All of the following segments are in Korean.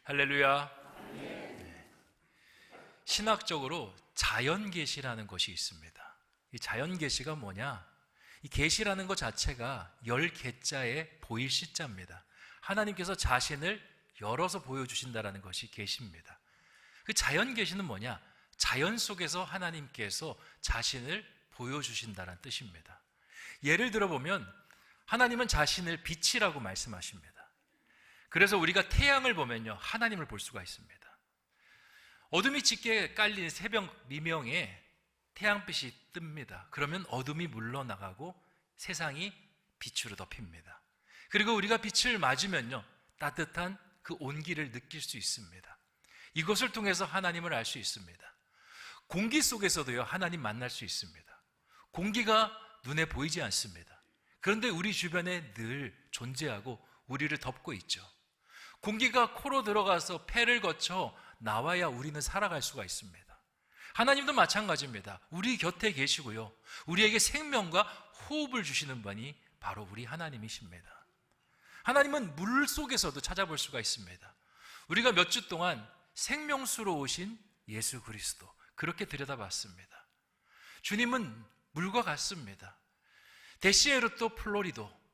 할렐루야. 네. 신학적으로 자연계시라는 것이 있습니다. 이 자연계시가 뭐냐? 이 계시라는 것 자체가 열 개자에 보일 시자입니다. 하나님께서 자신을 열어서 보여주신다는 것이 계시입니다. 그 자연계시는 뭐냐? 자연 속에서 하나님께서 자신을 보여주신다는 뜻입니다. 예를 들어보면 하나님은 자신을 빛이라고 말씀하십니다. 그래서 우리가 태양을 보면요, 하나님을 볼 수가 있습니다. 어둠이 짙게 깔린 새벽 미명에 태양빛이 뜹니다. 그러면 어둠이 물러나가고 세상이 빛으로 덮입니다. 그리고 우리가 빛을 맞으면요, 따뜻한 그 온기를 느낄 수 있습니다. 이것을 통해서 하나님을 알 수 있습니다. 공기 속에서도요, 하나님 만날 수 있습니다. 공기가 눈에 보이지 않습니다. 그런데 우리 주변에 늘 존재하고 우리를 덮고 있죠. 공기가 코로 들어가서 폐를 거쳐 나와야 우리는 살아갈 수가 있습니다. 하나님도 마찬가지입니다. 우리 곁에 계시고요, 우리에게 생명과 호흡을 주시는 분이 바로 우리 하나님이십니다. 하나님은 물 속에서도 찾아볼 수가 있습니다. 우리가 몇 주 동안 생명수로 오신 예수 그리스도, 그렇게 들여다봤습니다. 주님은 물과 같습니다. 데시에르토 플로리도,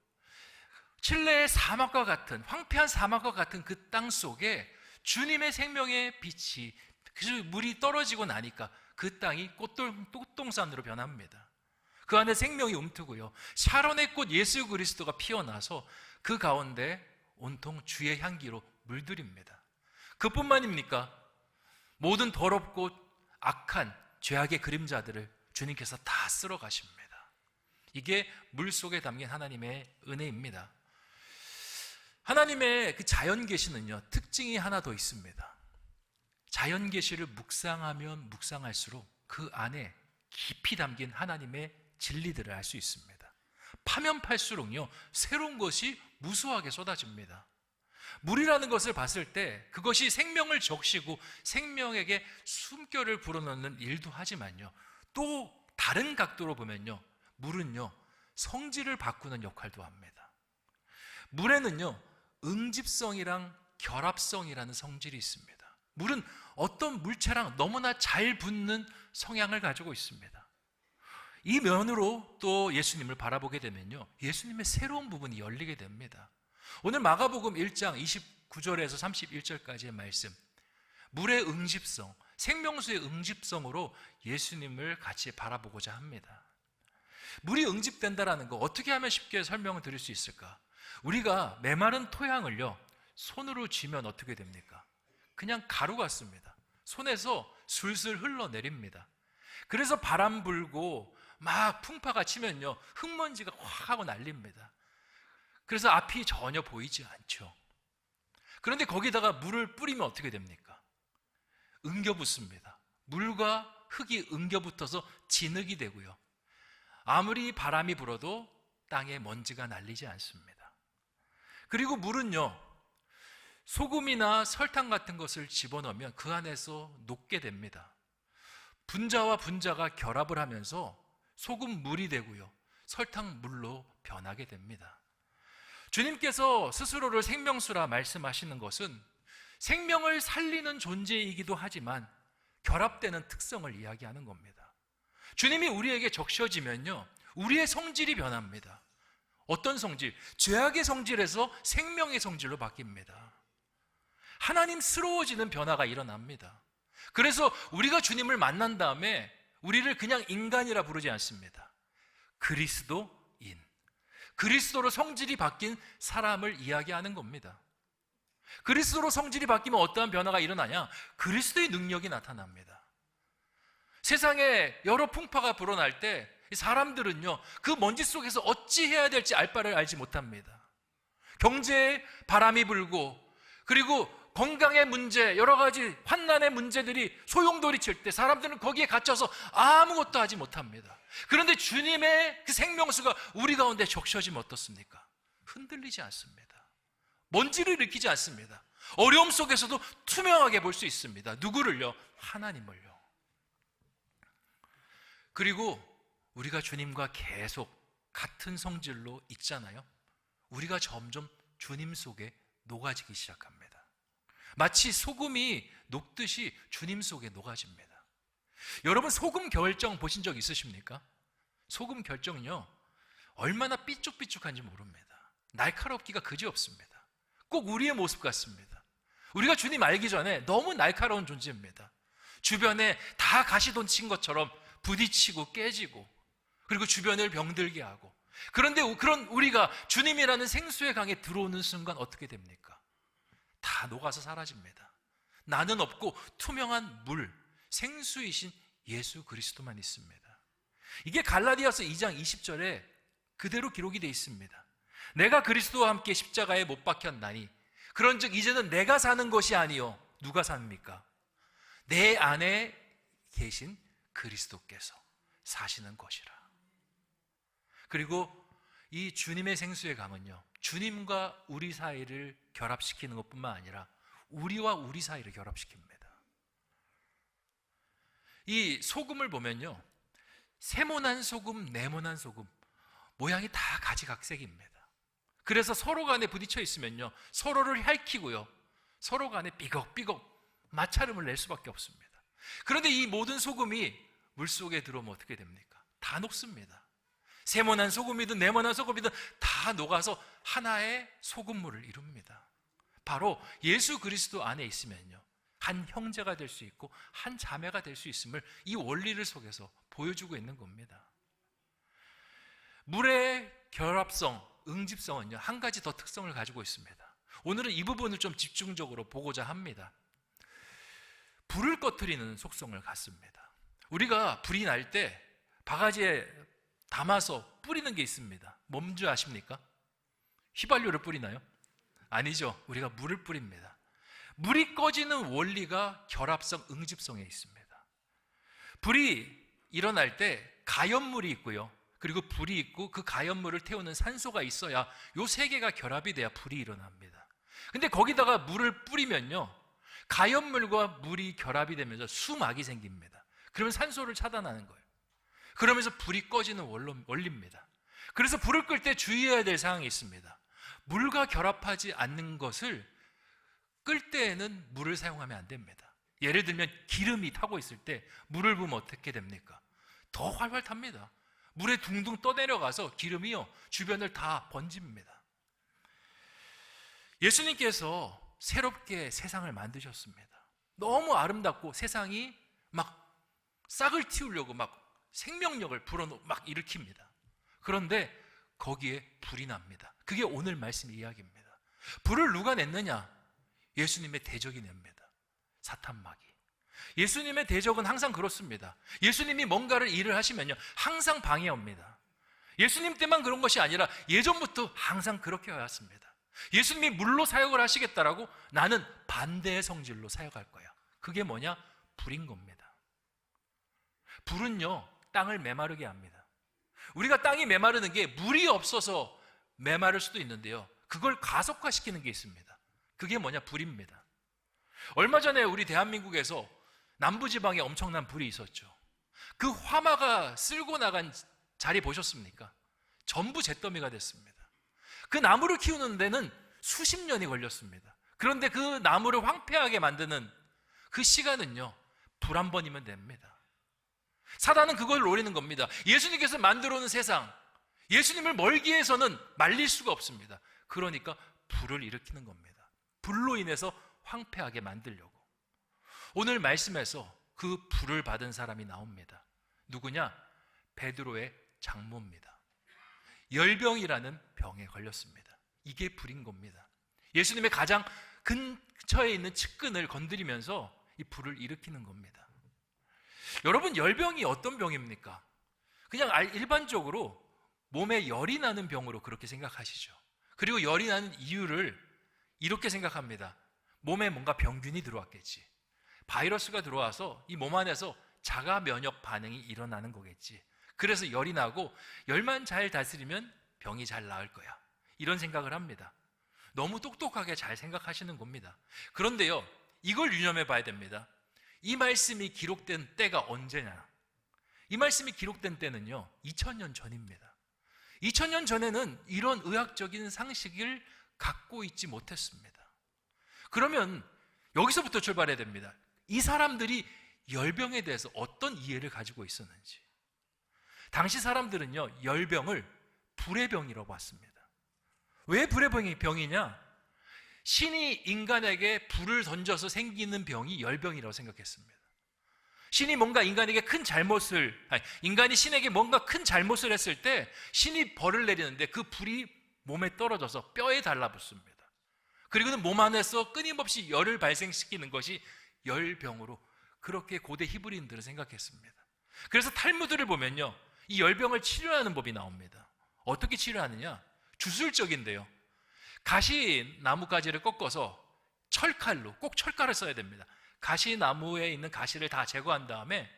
칠레의 사막과 같은, 황폐한 사막과 같은 그 땅 속에 주님의 생명의 빛이, 그 물이 떨어지고 나니까 그 땅이 꽃동산으로 변합니다. 그 안에 생명이 움트고요, 샤론의 꽃 예수 그리스도가 피어나서 그 가운데 온통 주의 향기로 물들입니다. 그뿐만입니까? 모든 더럽고 악한 죄악의 그림자들을 주님께서 다 쓸어 가십니다. 이게 물 속에 담긴 하나님의 은혜입니다. 하나님의 그 자연 계시는요, 특징이 하나 더 있습니다. 자연 계시를 묵상하면 묵상할수록 그 안에 깊이 담긴 하나님의 진리들을 알 수 있습니다. 파면 팔수록요, 새로운 것이 무수하게 쏟아집니다. 물이라는 것을 봤을 때 그것이 생명을 적시고 생명에게 숨결을 불어넣는 일도 하지만요, 또 다른 각도로 보면요, 물은요, 성질을 바꾸는 역할도 합니다. 물에는요, 응집성이랑 결합성이라는 성질이 있습니다. 물은 어떤 물체랑 너무나 잘 붙는 성향을 가지고 있습니다. 이 면으로 또 예수님을 바라보게 되면요, 예수님의 새로운 부분이 열리게 됩니다. 오늘 마가복음 1장 29절에서 31절까지의 말씀, 물의 응집성, 생명수의 응집성으로 예수님을 같이 바라보고자 합니다. 물이 응집된다라는 거 어떻게 하면 쉽게 설명을 드릴 수 있을까? 우리가 메마른 토양을요, 손으로 쥐면 어떻게 됩니까? 그냥 가루 같습니다. 손에서 술술 흘러내립니다. 그래서 바람 불고 막 풍파가 치면요, 흙먼지가 확 하고 날립니다. 그래서 앞이 전혀 보이지 않죠. 그런데 거기다가 물을 뿌리면 어떻게 됩니까? 응겨붙습니다. 물과 흙이 응겨붙어서 진흙이 되고요, 아무리 바람이 불어도 땅에 먼지가 날리지 않습니다. 그리고 물은요, 소금이나 설탕 같은 것을 집어넣으면 그 안에서 녹게 됩니다. 분자와 분자가 결합을 하면서 소금 물이 되고요, 설탕 물로 변하게 됩니다. 주님께서 스스로를 생명수라 말씀하시는 것은 생명을 살리는 존재이기도 하지만 결합되는 특성을 이야기하는 겁니다. 주님이 우리에게 적셔지면요, 우리의 성질이 변합니다. 어떤 성질? 죄악의 성질에서 생명의 성질로 바뀝니다. 하나님스러워지는 변화가 일어납니다. 그래서 우리가 주님을 만난 다음에 우리를 그냥 인간이라 부르지 않습니다. 그리스도인, 그리스도로 성질이 바뀐 사람을 이야기하는 겁니다. 그리스도로 성질이 바뀌면 어떠한 변화가 일어나냐? 그리스도의 능력이 나타납니다. 세상에 여러 풍파가 불어날 때 사람들은요, 그 먼지 속에서 어찌 해야 될지 알 바를 알지 못합니다. 경제에 바람이 불고, 그리고 건강의 문제, 여러 가지 환난의 문제들이 소용돌이칠 때 사람들은 거기에 갇혀서 아무것도 하지 못합니다. 그런데 주님의 그 생명수가 우리 가운데 적셔지면 어떻습니까? 흔들리지 않습니다. 먼지를 일으키지 않습니다. 어려움 속에서도 투명하게 볼 수 있습니다. 누구를요? 하나님을요. 그리고 우리가 주님과 계속 같은 성질로 있잖아요. 우리가 점점 주님 속에 녹아지기 시작합니다. 마치 소금이 녹듯이 주님 속에 녹아집니다. 여러분, 소금 결정 보신 적 있으십니까? 소금 결정은요, 얼마나 삐쭉삐쭉한지 모릅니다. 날카롭기가 그지없습니다. 꼭 우리의 모습 같습니다. 우리가 주님 알기 전에 너무 날카로운 존재입니다. 주변에 다 가시돈친 것처럼 부딪히고 깨지고, 그리고 주변을 병들게 하고. 그런데 그런 우리가 주님이라는 생수의 강에 들어오는 순간 어떻게 됩니까? 다 녹아서 사라집니다. 나는 없고 투명한 물, 생수이신 예수 그리스도만 있습니다. 이게 갈라디아서 2장 20절에 그대로 기록이 되어 있습니다. 내가 그리스도와 함께 십자가에 못 박혔나니 그런즉 이제는 내가 사는 것이 아니요 누가 삽니까? 내 안에 계신 그리스도께서 사시는 것이라. 그리고 이 주님의 생수의 강은요, 주님과 우리 사이를 결합시키는 것뿐만 아니라 우리와 우리 사이를 결합시킵니다. 이 소금을 보면요, 세모난 소금, 네모난 소금, 모양이 다 가지각색입니다. 그래서 서로 간에 부딪혀 있으면요, 서로를 핥히고요, 서로 간에 삐걱삐걱 마찰음을 낼 수밖에 없습니다. 그런데 이 모든 소금이 물속에 들어오면 어떻게 됩니까? 다 녹습니다. 세모난 소금이든 네모난 소금이든 다 녹아서 하나의 소금물을 이룹니다. 바로 예수 그리스도 안에 있으면요, 한 형제가 될 수 있고 한 자매가 될 수 있음을 이 원리를 속에서 보여주고 있는 겁니다. 물의 결합성, 응집성은요, 한 가지 더 특성을 가지고 있습니다. 오늘은 이 부분을 좀 집중적으로 보고자 합니다. 불을 꺼트리는 속성을 갖습니다. 우리가 불이 날 때 바가지에 담아서 뿌리는 게 있습니다. 뭔지 아십니까? 휘발유를 뿌리나요? 아니죠. 우리가 물을 뿌립니다. 물이 꺼지는 원리가 결합성, 응집성에 있습니다. 불이 일어날 때 가연물이 있고요, 그리고 불이 있고 그 가연물을 태우는 산소가 있어야 요 세 개가 결합이 돼야 불이 일어납니다. 근데 거기다가 물을 뿌리면요, 가연물과 물이 결합이 되면서 수막이 생깁니다. 그러면 산소를 차단하는 거예요. 그러면서 불이 꺼지는 원리입니다. 그래서 불을 끌 때 주의해야 될 사항이 있습니다. 물과 결합하지 않는 것을 끌 때에는 물을 사용하면 안 됩니다. 예를 들면 기름이 타고 있을 때 물을 부으면 어떻게 됩니까? 더 활활 탑니다. 물에 둥둥 떠내려가서 기름이요, 주변을 다 번집니다. 예수님께서 새롭게 세상을 만드셨습니다. 너무 아름답고 세상이 막 싹을 틔우려고 막 생명력을 막 일으킵니다. 그런데 거기에 불이 납니다. 그게 오늘 말씀 이야기입니다. 불을 누가 냈느냐? 예수님의 대적이 냅니다. 사탄마귀. 예수님의 대적은 항상 그렇습니다. 예수님이 뭔가를 일을 하시면요, 항상 방해옵니다. 예수님 때만 그런 것이 아니라 예전부터 항상 그렇게 해왔습니다. 예수님이 물로 사역을 하시겠다라고 나는 반대의 성질로 사역할 거야. 그게 뭐냐? 불인 겁니다. 불은요, 땅을 메마르게 합니다. 우리가 땅이 메마르는 게 물이 없어서 메마를 수도 있는데요, 그걸 가속화시키는 게 있습니다. 그게 뭐냐? 불입니다. 얼마 전에 우리 대한민국에서 남부지방에 엄청난 불이 있었죠. 그 화마가 쓸고 나간 자리 보셨습니까? 전부 잿더미가 됐습니다. 그 나무를 키우는 데는 수십 년이 걸렸습니다. 그런데 그 나무를 황폐하게 만드는 그 시간은요, 불 한 번이면 됩니다. 사단은 그걸 노리는 겁니다. 예수님께서 만들어 놓은 세상, 예수님을 멀기에서는 말릴 수가 없습니다. 그러니까 불을 일으키는 겁니다. 불로 인해서 황폐하게 만들려고. 오늘 말씀에서 그 불을 받은 사람이 나옵니다. 누구냐? 베드로의 장모입니다. 열병이라는 병에 걸렸습니다. 이게 불인 겁니다. 예수님의 가장 근처에 있는 측근을 건드리면서 이 불을 일으키는 겁니다. 여러분, 열병이 어떤 병입니까? 그냥 일반적으로 몸에 열이 나는 병으로 그렇게 생각하시죠. 그리고 열이 나는 이유를 이렇게 생각합니다. 몸에 뭔가 병균이 들어왔겠지, 바이러스가 들어와서 이 몸 안에서 자가 면역 반응이 일어나는 거겠지. 그래서 열이 나고 열만 잘 다스리면 병이 잘 나을 거야, 이런 생각을 합니다. 너무 똑똑하게 잘 생각하시는 겁니다. 그런데요, 이걸 유념해 봐야 됩니다. 이 말씀이 기록된 때가 언제냐? 이 말씀이 기록된 때는요, 2000년 전입니다. 2000년 전에는 이런 의학적인 상식을 갖고 있지 못했습니다. 그러면 여기서부터 출발해야 됩니다. 이 사람들이 열병에 대해서 어떤 이해를 가지고 있었는지. 당시 사람들은요, 열병을 불의 병이라고 봤습니다. 왜 불의 병이냐? 신이 인간에게 불을 던져서 생기는 병이 열병이라고 생각했습니다. 신이 뭔가 인간에게 큰 잘못을, 인간이 신에게 뭔가 큰 잘못을 했을 때 신이 벌을 내리는데 그 불이 몸에 떨어져서 뼈에 달라붙습니다. 그리고는 몸 안에서 끊임없이 열을 발생시키는 것이 열병으로, 그렇게 고대 히브리인들은 생각했습니다. 그래서 탈무드를 보면요, 이 열병을 치료하는 법이 나옵니다. 어떻게 치료하느냐? 주술적인데요. 가시나무가지를 꺾어서 철칼로, 꼭 철칼을 써야 됩니다. 가시나무에 있는 가시를 다 제거한 다음에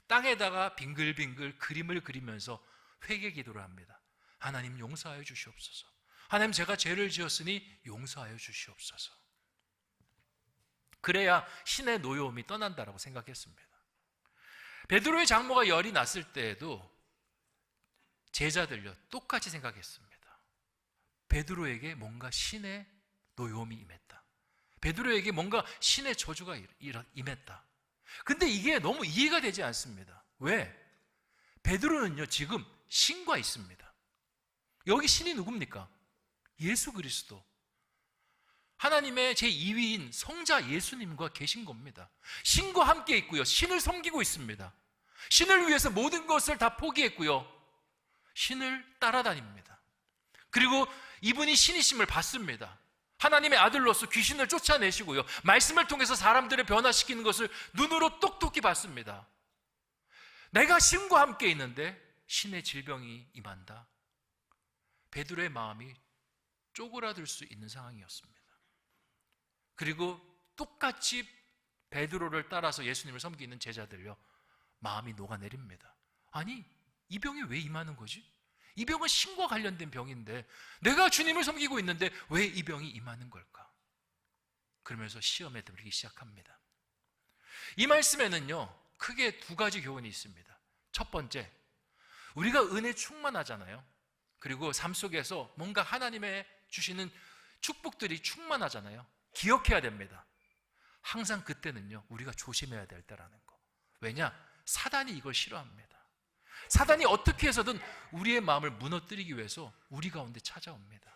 땅에다가 빙글빙글 그림을 그리면서 회개 기도를 합니다. 하나님 용서하여 주시옵소서. 하나님 제가 죄를 지었으니 용서하여 주시옵소서. 그래야 신의 노여움이 떠난다라고 생각했습니다. 베드로의 장모가 열이 났을 때에도 제자들요 똑같이 생각했습니다. 베드로에게 뭔가 신의 노여움이 임했다. 베드로에게 뭔가 신의 저주가 임했다. 근데 이게 너무 이해가 되지 않습니다. 왜? 베드로는요 지금 신과 있습니다. 여기 신이 누굽니까? 예수 그리스도, 하나님의 제2위인 성자 예수님과 계신 겁니다. 신과 함께 있고요, 신을 섬기고 있습니다. 신을 위해서 모든 것을 다 포기했고요, 신을 따라다닙니다. 그리고 이분이 신이심을 받습니다. 하나님의 아들로서 귀신을 쫓아내시고요, 말씀을 통해서 사람들을 변화시키는 것을 눈으로 똑똑히 봤습니다. 내가 신과 함께 있는데 신의 질병이 임한다. 베드로의 마음이 쪼그라들 수 있는 상황이었습니다. 그리고 똑같이 베드로를 따라서 예수님을 섬기는 제자들요 마음이 녹아내립니다. 아니, 이 병이 왜 임하는 거지? 이 병은 신과 관련된 병인데 내가 주님을 섬기고 있는데 왜 이 병이 임하는 걸까? 그러면서 시험에 들기 시작합니다. 이 말씀에는요 크게 두 가지 교훈이 있습니다. 첫 번째, 우리가 은혜 충만하잖아요. 그리고 삶 속에서 뭔가 하나님의 주시는 축복들이 충만하잖아요. 기억해야 됩니다. 항상 그때는요 우리가 조심해야 될 때라는 거. 왜냐? 사단이 이걸 싫어합니다. 사단이 어떻게 해서든 우리의 마음을 무너뜨리기 위해서 우리 가운데 찾아옵니다.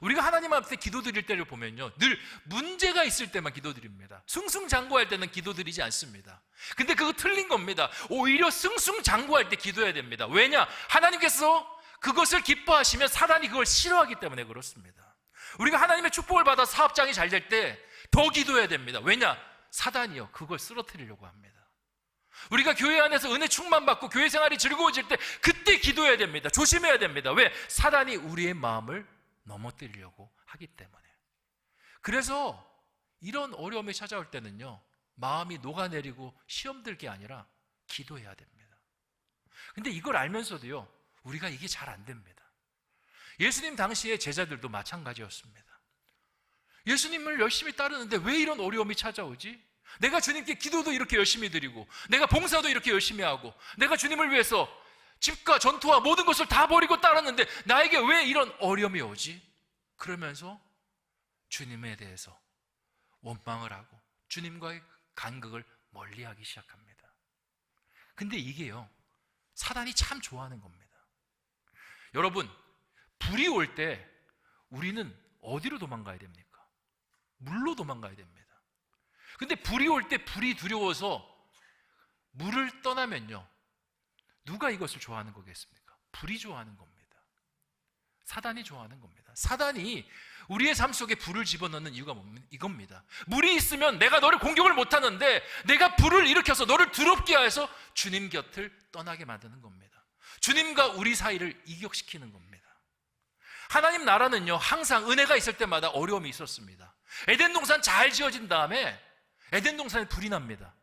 우리가 하나님 앞에 기도드릴 때를 보면요 늘 문제가 있을 때만 기도드립니다. 승승장구할 때는 기도드리지 않습니다. 근데 그거 틀린 겁니다. 오히려 승승장구할 때 기도해야 됩니다. 왜냐? 하나님께서 그것을 기뻐하시면 사단이 그걸 싫어하기 때문에 그렇습니다. 우리가 하나님의 축복을 받아 사업장이 잘 될 때 더 기도해야 됩니다. 왜냐? 사단이요 그걸 쓰러뜨리려고 합니다. 우리가 교회 안에서 은혜 충만받고 교회 생활이 즐거워질 때 그때 기도해야 됩니다. 조심해야 됩니다. 왜? 사단이 우리의 마음을 넘어뜨리려고 하기 때문에. 그래서 이런 어려움이 찾아올 때는요 마음이 녹아내리고 시험 들게 아니라 기도해야 됩니다. 근데 이걸 알면서도요 우리가 이게 잘 안 됩니다. 예수님 당시의 제자들도 마찬가지였습니다. 예수님을 열심히 따르는데 왜 이런 어려움이 찾아오지? 내가 주님께 기도도 이렇게 열심히 드리고 내가 봉사도 이렇게 열심히 하고 내가 주님을 위해서 집과 전투와 모든 것을 다 버리고 따랐는데 나에게 왜 이런 어려움이 오지? 그러면서 주님에 대해서 원망을 하고 주님과의 간극을 멀리하기 시작합니다. 근데 이게요 사단이 참 좋아하는 겁니다. 여러분, 불이 올 때 우리는 어디로 도망가야 됩니까? 물로 도망가야 됩니다. 근데 불이 올 때 불이 두려워서 물을 떠나면요 누가 이것을 좋아하는 거겠습니까? 불이 좋아하는 겁니다. 사단이 좋아하는 겁니다. 사단이 우리의 삶 속에 불을 집어넣는 이유가 이겁니다. 물이 있으면 내가 너를 공격을 못하는데 내가 불을 일으켜서 너를 두렵게 해서 주님 곁을 떠나게 만드는 겁니다. 주님과 우리 사이를 이격시키는 겁니다. 하나님 나라는요 항상 은혜가 있을 때마다 어려움이 있었습니다. 에덴 동산 잘 지어진 다음에 에덴 동산에 불이 납니다.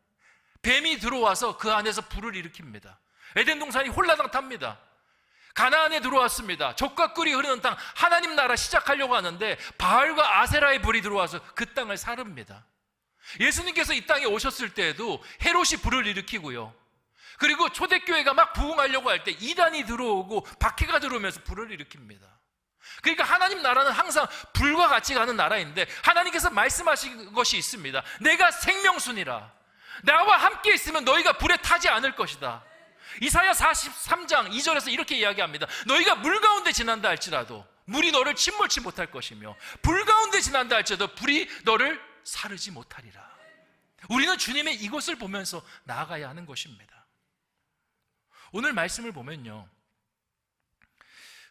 뱀이 들어와서 그 안에서 불을 일으킵니다. 에덴 동산이 홀라당 탑니다. 가나안에 들어왔습니다. 젖과 꿀이 흐르는 땅, 하나님 나라 시작하려고 하는데 바알과 아세라의 불이 들어와서 그 땅을 사릅니다. 예수님께서 이 땅에 오셨을 때에도 헤롯이 불을 일으키고요, 그리고 초대교회가 막 부흥하려고 할 때 이단이 들어오고 박해가 들어오면서 불을 일으킵니다. 그러니까 하나님 나라는 항상 불과 같이 가는 나라인데 하나님께서 말씀하신 것이 있습니다. 내가 생명수니라. 나와 함께 있으면 너희가 불에 타지 않을 것이다. 이사야 43장 2절에서 이렇게 이야기합니다. 너희가 물 가운데 지난다 할지라도 물이 너를 침몰치 못할 것이며 불 가운데 지난다 할지라도 불이 너를 사르지 못하리라. 우리는 주님의 이것을 보면서 나아가야 하는 것입니다. 오늘 말씀을 보면요,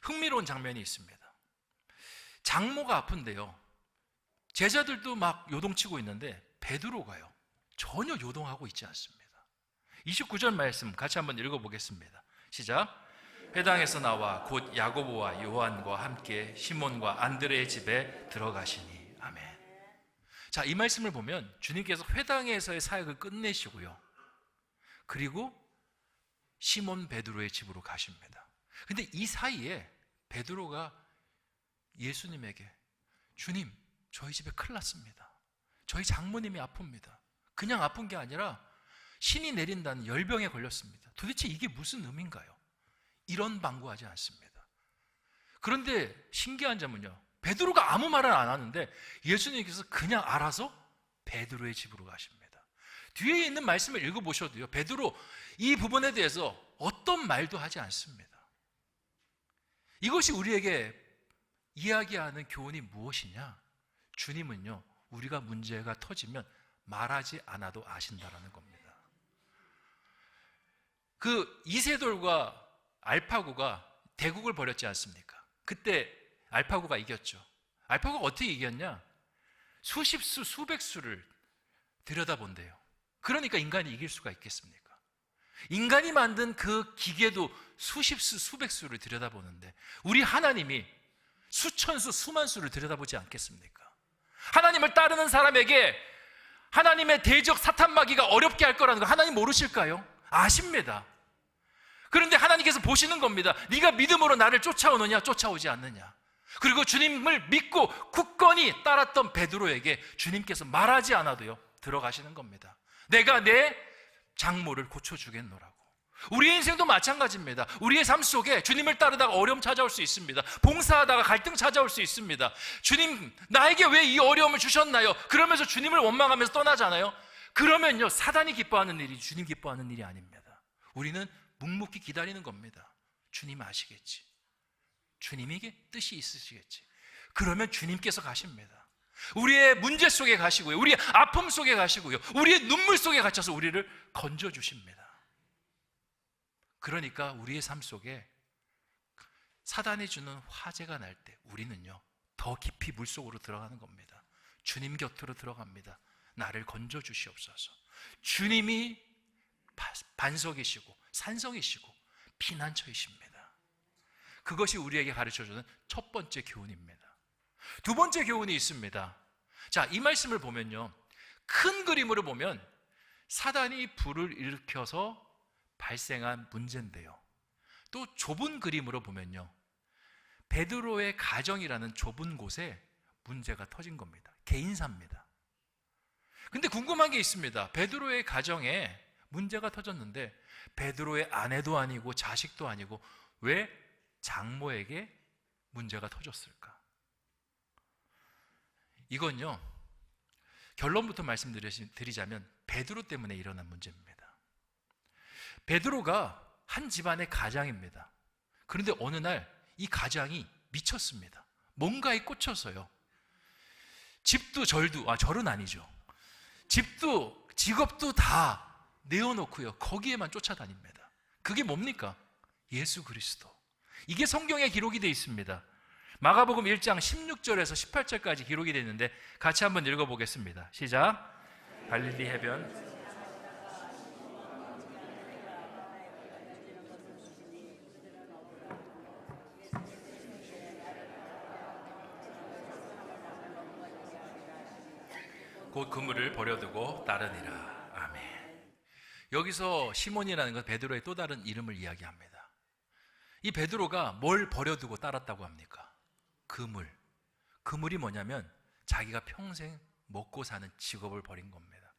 흥미로운 장면이 있습니다. 장모가 아픈데요, 제자들도 막 요동치고 있는데 베드로가요 전혀 요동하고 있지 않습니다. 29절 말씀 같이 한번 읽어보겠습니다. 시작. 회당에서 나와 곧 야고보와 요한과 함께 시몬과 안드레의 집에 들어가시니. 아멘. 자, 이 말씀을 보면 주님께서 회당에서의 사역을 끝내시고요, 그리고 시몬 베드로의 집으로 가십니다. 근데 이 사이에 베드로가 예수님에게, 주님, 저희 집에 큰일 났습니다. 저희 장모님이 아픕니다. 그냥 아픈 게 아니라 신이 내린다는 열병에 걸렸습니다. 도대체 이게 무슨 의미인가요? 이런 방구하지 않습니다. 그런데 신기한 점은요, 베드로가 아무 말을 안 하는데 예수님께서 그냥 알아서 베드로의 집으로 가십니다. 뒤에 있는 말씀을 읽어보셔도요, 베드로 이 부분에 대해서 어떤 말도 하지 않습니다. 이것이 우리에게 이야기하는 교훈이 무엇이냐? 주님은요, 우리가 문제가 터지면 말하지 않아도 아신다라는 겁니다. 그 이세돌과 알파고가 대국을 벌였지 않습니까? 그때 알파고가 이겼죠. 알파고가 어떻게 이겼냐? 수십 수, 수백 수를 들여다본대요. 그러니까 인간이 이길 수가 있겠습니까? 인간이 만든 그 기계도 수십 수, 수백 수를 들여다보는데 우리 하나님이 수천 수, 수만 수를 들여다보지 않겠습니까? 하나님을 따르는 사람에게 하나님의 대적 사탄마귀가 어렵게 할 거라는 거 하나님 모르실까요? 아십니다. 그런데 하나님께서 보시는 겁니다. 네가 믿음으로 나를 쫓아오느냐, 쫓아오지 않느냐. 그리고 주님을 믿고 굳건히 따랐던 베드로에게 주님께서 말하지 않아도요, 들어가시는 겁니다. 내가 내 장모를 고쳐주겠노라고. 우리의 인생도 마찬가지입니다. 우리의 삶 속에 주님을 따르다가 어려움 찾아올 수 있습니다. 봉사하다가 갈등 찾아올 수 있습니다. 주님, 나에게 왜 이 어려움을 주셨나요? 그러면서 주님을 원망하면서 떠나잖아요. 그러면요, 사단이 기뻐하는 일이 주님 기뻐하는 일이 아닙니다. 우리는 묵묵히 기다리는 겁니다. 주님 아시겠지, 주님에게 뜻이 있으시겠지. 그러면 주님께서 가십니다. 우리의 문제 속에 가시고요, 우리의 아픔 속에 가시고요, 우리의 눈물 속에 갇혀서 우리를 건져주십니다. 그러니까 우리의 삶 속에 사단이 주는 화재가 날 때 우리는요, 더 깊이 물속으로 들어가는 겁니다. 주님 곁으로 들어갑니다. 나를 건져주시옵소서. 주님이 반석이시고 산성이시고 피난처이십니다. 그것이 우리에게 가르쳐주는 첫 번째 교훈입니다. 두 번째 교훈이 있습니다. 자, 이 말씀을 보면요, 큰 그림으로 보면 사단이 불을 일으켜서 발생한 문제인데요, 또 좁은 그림으로 보면요, 베드로의 가정이라는 좁은 곳에 문제가 터진 겁니다. 개인사입니다. 근데 궁금한 게 있습니다. 베드로의 가정에 문제가 터졌는데 베드로의 아내도 아니고 자식도 아니고 왜 장모에게 문제가 터졌을까? 이건요, 결론부터 말씀드리자면 베드로 때문에 일어난 문제입니다. 베드로가 한 집안의 가장입니다. 그런데 어느 날 이 가장이 미쳤습니다. 뭔가에 꽂혀서요, 집도 절도, 절은 아니죠, 집도 직업도 다 내어놓고요, 거기에만 쫓아다닙니다. 그게 뭡니까? 예수 그리스도. 이게 성경에 기록이 되어 있습니다. 마가복음 1장 16절에서 18절까지 기록이 되어 있는데 같이 한번 읽어보겠습니다. 시작. 갈릴리 해변 곧 그물을 버려두고 따르니라. 아멘. 여기서 시몬이라는 건 베드로의 또 다른 이름을 이야기합니다. 이 베드로가 뭘 버려두고 따랐다고 합니까? 그물. 그물이 뭐냐면 자기가 평생 먹고 사는 직업을 버린 겁니다.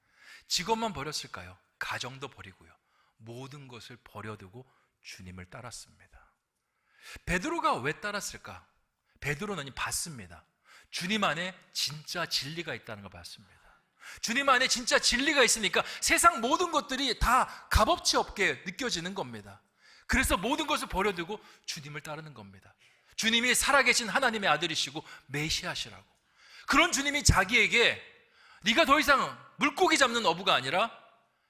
직업만 버렸을까요? 가정도 버리고요, 모든 것을 버려두고 주님을 따랐습니다. 베드로가 왜 따랐을까? 베드로는 봤습니다. 주님 안에 진짜 진리가 있다는 걸 봤습니다. 주님 안에 진짜 진리가 있으니까 세상 모든 것들이 다 값어치 없게 느껴지는 겁니다. 그래서 모든 것을 버려두고 주님을 따르는 겁니다. 주님이 살아계신 하나님의 아들이시고 메시아시라고. 그런 주님이 자기에게 네가 더 이상 물고기 잡는 어부가 아니라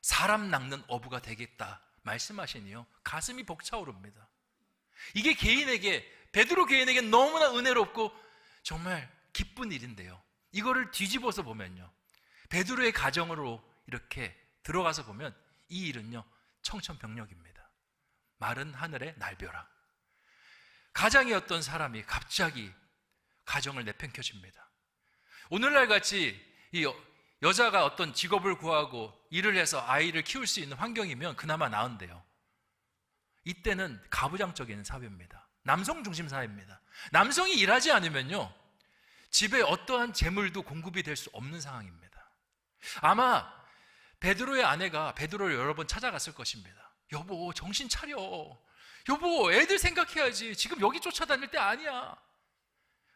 사람 낚는 어부가 되겠다 말씀하시니요, 가슴이 벅차오릅니다. 이게 베드로 개인에게 너무나 은혜롭고 정말 기쁜 일인데요, 이거를 뒤집어서 보면요, 베드로의 가정으로 이렇게 들어가서 보면 이 일은요 청천벽력입니다. 마른 하늘의 날벼락. 가장이었던 사람이 갑자기 가정을 내팽겨칩니다. 오늘날 같이 이 여자가 어떤 직업을 구하고 일을 해서 아이를 키울 수 있는 환경이면 그나마 나은데요, 이때는 가부장적인 사회입니다. 남성 중심 사회입니다. 남성이 일하지 않으면요 집에 어떠한 재물도 공급이 될 수 없는 상황입니다. 아마 베드로의 아내가 베드로를 여러 번 찾아갔을 것입니다. 여보, 정신 차려. 여보, 애들 생각해야지. 지금 여기 쫓아다닐 때 아니야.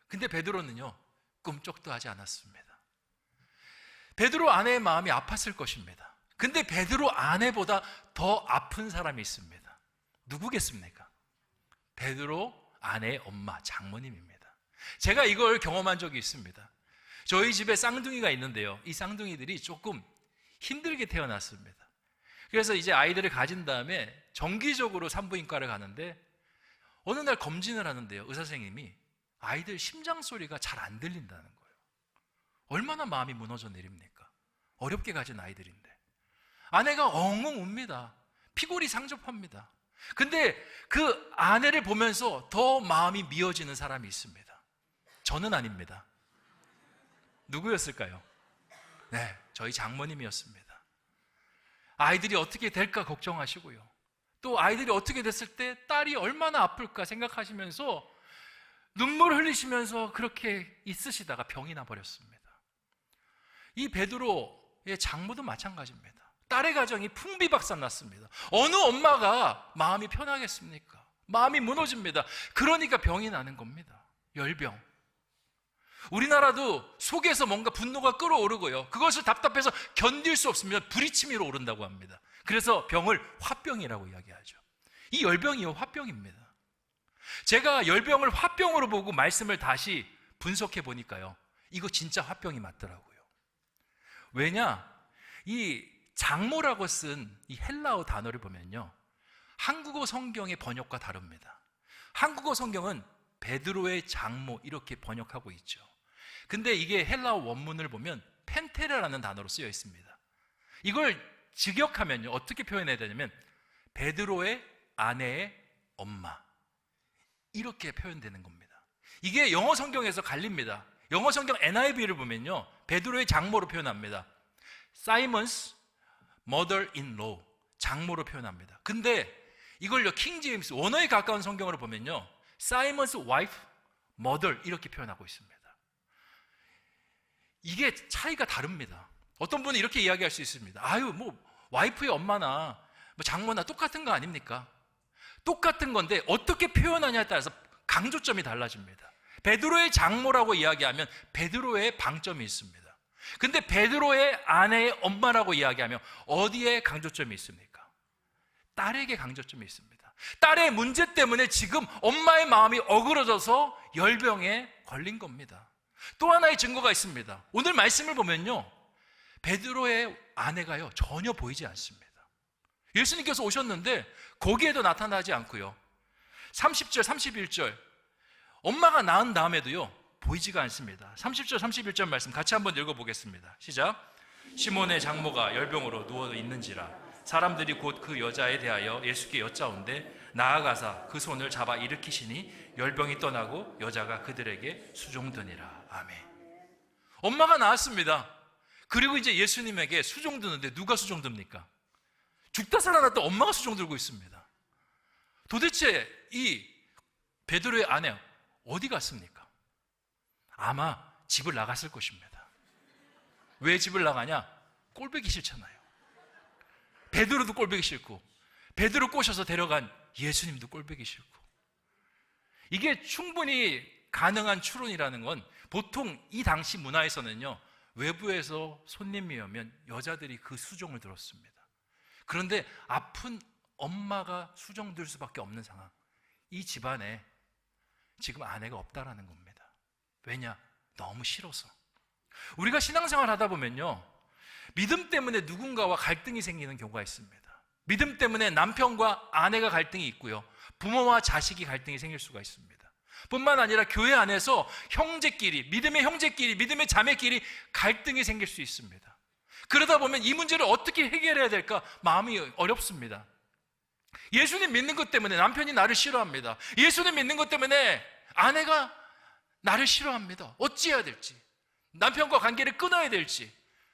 근데 베드로는요 꿈쩍도 하지 않았습니다. 베드로 아내의 마음이 아팠을 것입니다. 근데 베드로 아내보다 더 아픈 사람이 있습니다. 누구겠습니까? 베드로 아내의 엄마, 장모님입니다. 제가 이걸 경험한 적이 있습니다. 저희 집에 쌍둥이가 있는데요, 이 쌍둥이들이 조금 힘들게 태어났습니다. 그래서 이제 아이들을 가진 다음에 정기적으로 산부인과를 가는데 어느 날 검진을 하는데요, 의사 선생님이 아이들 심장 소리가 잘 안 들린다는 거예요. 얼마나 마음이 무너져 내립니까? 어렵게 가진 아이들인데. 아내가 엉엉 웁니다. 피골이 상접합니다. 근데 그 아내를 보면서 더 마음이 미어지는 사람이 있습니다. 저는 아닙니다. 누구였을까요? 네, 저희 장모님이었습니다. 아이들이 어떻게 될까 걱정하시고요, 또 아이들이 어떻게 됐을 때 딸이 얼마나 아플까 생각하시면서 눈물을 흘리시면서 그렇게 있으시다가 병이 나버렸습니다. 이 베드로의 장모도 마찬가지입니다. 딸의 가정이 풍비박산 났습니다. 어느 엄마가 마음이 편하겠습니까? 마음이 무너집니다. 그러니까 병이 나는 겁니다. 열병. 우리나라도 속에서 뭔가 분노가 끓어오르고요, 그것을 답답해서 견딜 수 없으면 부리치미로 오른다고 합니다. 그래서 병을 화병이라고 이야기하죠. 이 열병이요 화병입니다. 제가 열병을 화병으로 보고 말씀을 다시 분석해 보니까요, 이거 진짜 화병이 맞더라고요. 왜냐? 이 장모라고 쓴 이 헬라어 단어를 보면요, 한국어 성경의 번역과 다릅니다. 한국어 성경은 베드로의 장모 이렇게 번역하고 있죠. 근데 이게 헬라어 원문을 보면 펜테레라는 단어로 쓰여 있습니다. 이걸 직역하면요 어떻게 표현해야 되냐면 베드로의 아내의 엄마, 이렇게 표현되는 겁니다. 이게 영어 성경에서 갈립니다. 영어 성경 NIV를 보면요 베드로의 장모로 표현합니다. Simon's mother-in-law, 장모로 표현합니다. 근데 이걸요 킹 제임스 원어에 가까운 성경으로 보면요 Simon's wife, mother 이렇게 표현하고 있습니다. 이게 차이가 다릅니다. 어떤 분은 이렇게 이야기할 수 있습니다. 아유, 뭐 와이프의 엄마나 뭐 장모나 똑같은 거 아닙니까? 똑같은 건데 어떻게 표현하냐에 따라서 강조점이 달라집니다. 베드로의 장모라고 이야기하면 베드로의 방점이 있습니다. 근데 베드로의 아내의 엄마라고 이야기하면 어디에 강조점이 있습니까? 딸에게 강조점이 있습니다. 딸의 문제 때문에 지금 엄마의 마음이 어그러져서 열병에 걸린 겁니다. 또 하나의 증거가 있습니다. 오늘 말씀을 보면요 베드로의 아내가요 전혀 보이지 않습니다. 예수님께서 오셨는데 거기에도 나타나지 않고요 30절 31절 엄마가 낳은 다음에도요 보이지가 않습니다. 30절 31절 말씀 같이 한번 읽어보겠습니다. 시작. 시몬의 장모가 열병으로 누워 있는지라 사람들이 곧 그 여자에 대하여 예수께 여짜온데 나아가사 그 손을 잡아 일으키시니 열병이 떠나고 여자가 그들에게 수종드니라. 아멘. 엄마가 나왔습니다. 그리고 이제 예수님에게 수종드는데 누가 수종듭니까? 죽다 살아났던 엄마가 수종들고 있습니다. 도대체 이 베드로의 아내 어디 갔습니까? 아마 집을 나갔을 것입니다. 왜 집을 나가냐? 꼴보기 싫잖아요. 베드로도 꼴보기 싫고 베드로 꼬셔서 데려간 예수님도 꼴보기 싫고 이게 충분히 가능한 추론이라는 건 보통 이 당시 문화에서는요, 외부에서 손님이 오면 여자들이 그 수종을 들었습니다. 그런데 아픈 엄마가 수종 들 수밖에 없는 상황, 이 집안에 지금 아내가 없다라는 겁니다. 왜냐? 너무 싫어서. 우리가 신앙생활 하다 보면요, 믿음 때문에 누군가와 갈등이 생기는 경우가 있습니다. 믿음 때문에 남편과 아내가 갈등이 있고요, 부모와 자식이 갈등이 생길 수가 있습니다. 뿐만 아니라 교회 안에서 형제끼리, 믿음의 형제끼리, 믿음의 자매끼리 갈등이 생길 수 있습니다. 그러다 보면 이 문제를 어떻게 해결해야 될까 마음이 어렵습니다. 예수님 믿는 것 때문에 남편이 나를 싫어합니다. 예수님 믿는 것 때문에 아내가 나를 싫어합니다. 어찌해야 될지, 남편과 관계를 끊어야 될지,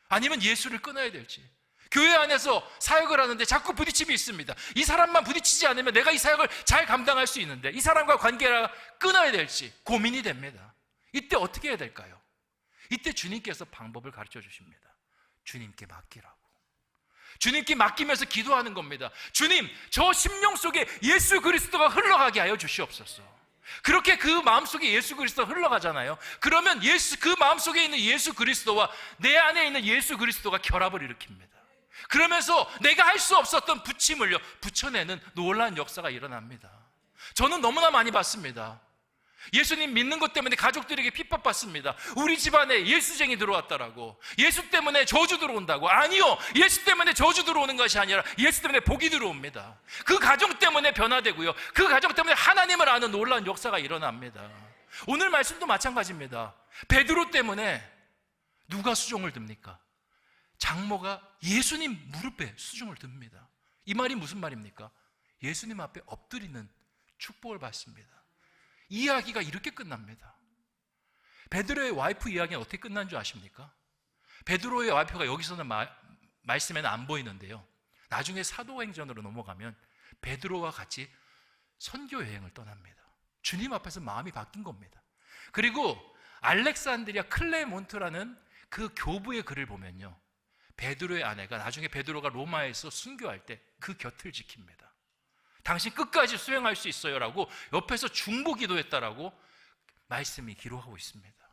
아니면 예수를 끊어야 될지. 교회 안에서 사역을 하는데 자꾸 부딪힘이 있습니다. 이 사람만 부딪히지 않으면 내가 이 사역을 잘 감당할 수 있는데 이 사람과 관계를 끊어야 될지 고민이 됩니다. 이때 어떻게 해야 될까요? 이때 주님께서 방법을 가르쳐 주십니다. 주님께 맡기라고. 주님께 맡기면서 기도하는 겁니다. 주님, 저 심령 속에 예수 그리스도가 흘러가게 하여 주시옵소서. 그렇게 그 마음속에 예수 그리스도가 흘러가잖아요. 그러면 그 마음속에 있는 예수 그리스도와 내 안에 있는 예수 그리스도가 결합을 일으킵니다. 그러면서 내가 할 수 없었던 부침을요, 붙여내는 놀라운 역사가 일어납니다. 저는 너무나 많이 봤습니다. 예수님 믿는 것 때문에 가족들에게 핍박받습니다. 우리 집안에 예수쟁이 들어왔다라고, 예수 때문에 저주 들어온다고. 아니요, 예수 때문에 저주 들어오는 것이 아니라 예수 때문에 복이 들어옵니다. 그 가정 때문에 변화되고요, 그 가정 때문에 하나님을 아는 놀라운 역사가 일어납니다. 오늘 말씀도 마찬가지입니다. 베드로 때문에 누가 수종을 듭니까? 장모가 예수님 무릎에 수종을 듭니다. 이 말이 무슨 말입니까? 예수님 앞에 엎드리는 축복을 받습니다. 이야기가 이렇게 끝납니다. 베드로의 와이프 이야기는 어떻게 끝난 줄 아십니까? 베드로의 와이프가 여기서는 말씀에는 안 보이는데요, 나중에 사도행전으로 넘어가면 베드로와 같이 선교 여행을 떠납니다. 주님 앞에서 마음이 바뀐 겁니다. 그리고 알렉산드리아 클레몬트라는 그 교부의 글을 보면요, 베드로의 아내가 나중에 베드로가 로마에서 순교할 때 그 곁을 지킵니다. 당신 끝까지 수행할 수 있어요 라고 옆에서 중보 기도했다라고 말씀이 기록하고 있습니다.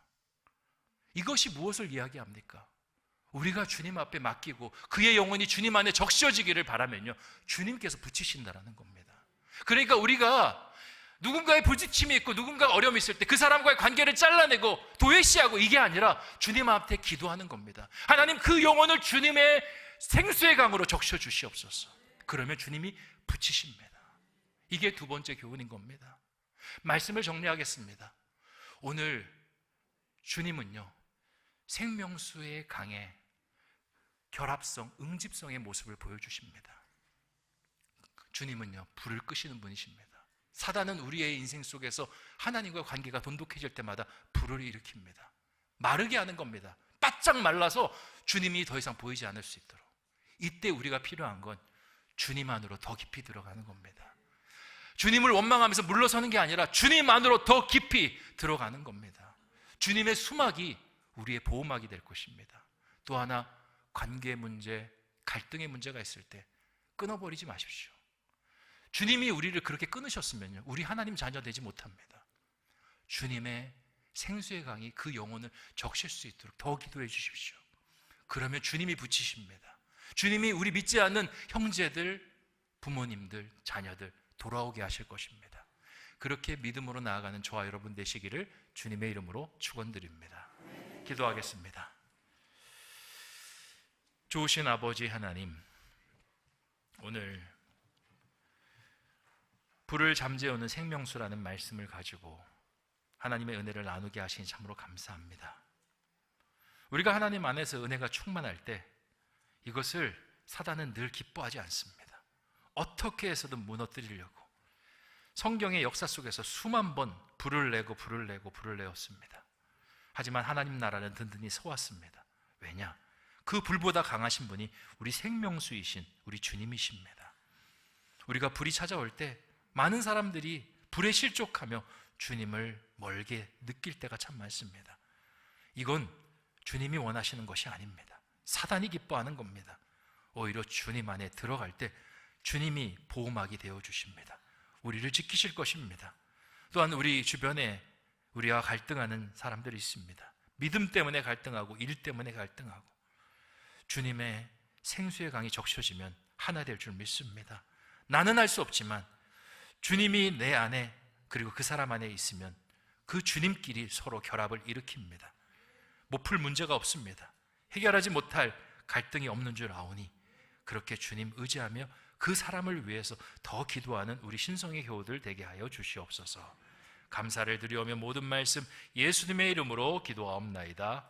이것이 무엇을 이야기합니까? 우리가 주님 앞에 맡기고 그의 영혼이 주님 안에 적셔지기를 바라면요, 주님께서 붙이신다라는 겁니다. 그러니까 우리가 누군가의 부딪힘이 있고 누군가가 어려움이 있을 때 그 사람과의 관계를 잘라내고 도외시하고 이게 아니라 주님 앞에 기도하는 겁니다. 하나님, 그 영혼을 주님의 생수의 강으로 적셔 주시옵소서. 그러면 주님이 붙이십니다. 이게 두 번째 교훈인 겁니다. 말씀을 정리하겠습니다. 오늘 주님은요, 생명수의 강의 결합성, 응집성의 모습을 보여주십니다. 주님은요, 불을 끄시는 분이십니다. 사단은 우리의 인생 속에서 하나님과 관계가 돈독해질 때마다 불을 일으킵니다. 마르게 하는 겁니다. 바짝 말라서 주님이 더 이상 보이지 않을 수 있도록. 이때 우리가 필요한 건 주님 안으로 더 깊이 들어가는 겁니다. 주님을 원망하면서 물러서는 게 아니라 주님 안으로 더 깊이 들어가는 겁니다. 주님의 수막이 우리의 보호막이 될 것입니다. 또 하나, 관계 문제, 갈등의 문제가 있을 때 끊어버리지 마십시오. 주님이 우리를 그렇게 끊으셨으면요, 우리 하나님 자녀 되지 못합니다. 주님의 생수의 강이 그 영혼을 적실 수 있도록 더 기도해 주십시오. 그러면 주님이 붙이십니다. 주님이 우리 믿지 않는 형제들, 부모님들, 자녀들 돌아오게 하실 것입니다. 그렇게 믿음으로 나아가는 저와 여러분 되시기를 주님의 이름으로 축원드립니다. 기도하겠습니다. 좋으신 아버지 하나님, 오늘 불을 잠재우는 생명수라는 말씀을 가지고 하나님의 은혜를 나누게 하시니 참으로 감사합니다. 우리가 하나님 안에서 은혜가 충만할 때 이것을 사단은 늘 기뻐하지 않습니다. 어떻게 해서든 무너뜨리려고 성경의 역사 속에서 수만 번 불을 내었습니다. 하지만 하나님 나라는 든든히 서왔습니다. 왜냐? 그 불보다 강하신 분이 우리 생명수이신 우리 주님이십니다. 우리가 불이 찾아올 때 많은 사람들이 불에 실족하며 주님을 멀게 느낄 때가 참 많습니다. 이건 주님이 원하시는 것이 아닙니다. 사단이 기뻐하는 겁니다. 오히려 주님 안에 들어갈 때 주님이 보호막이 되어 주십니다. 우리를 지키실 것입니다. 또한 우리 주변에 우리와 갈등하는 사람들이 있습니다. 믿음 때문에 갈등하고 일 때문에 갈등하고 주님의 생수의 강이 적셔지면 하나 될 줄 믿습니다. 나는 할 수 없지만 주님이 내 안에 그리고 그 사람 안에 있으면 그 주님끼리 서로 결합을 일으킵니다. 못 풀 문제가 없습니다. 해결하지 못할 갈등이 없는 줄 아오니 그렇게 주님 의지하며 그 사람을 위해서 더 기도하는 우리 신성의 교우들 되게 하여 주시옵소서. 감사를 드리오며 모든 말씀 예수님의 이름으로 기도하옵나이다.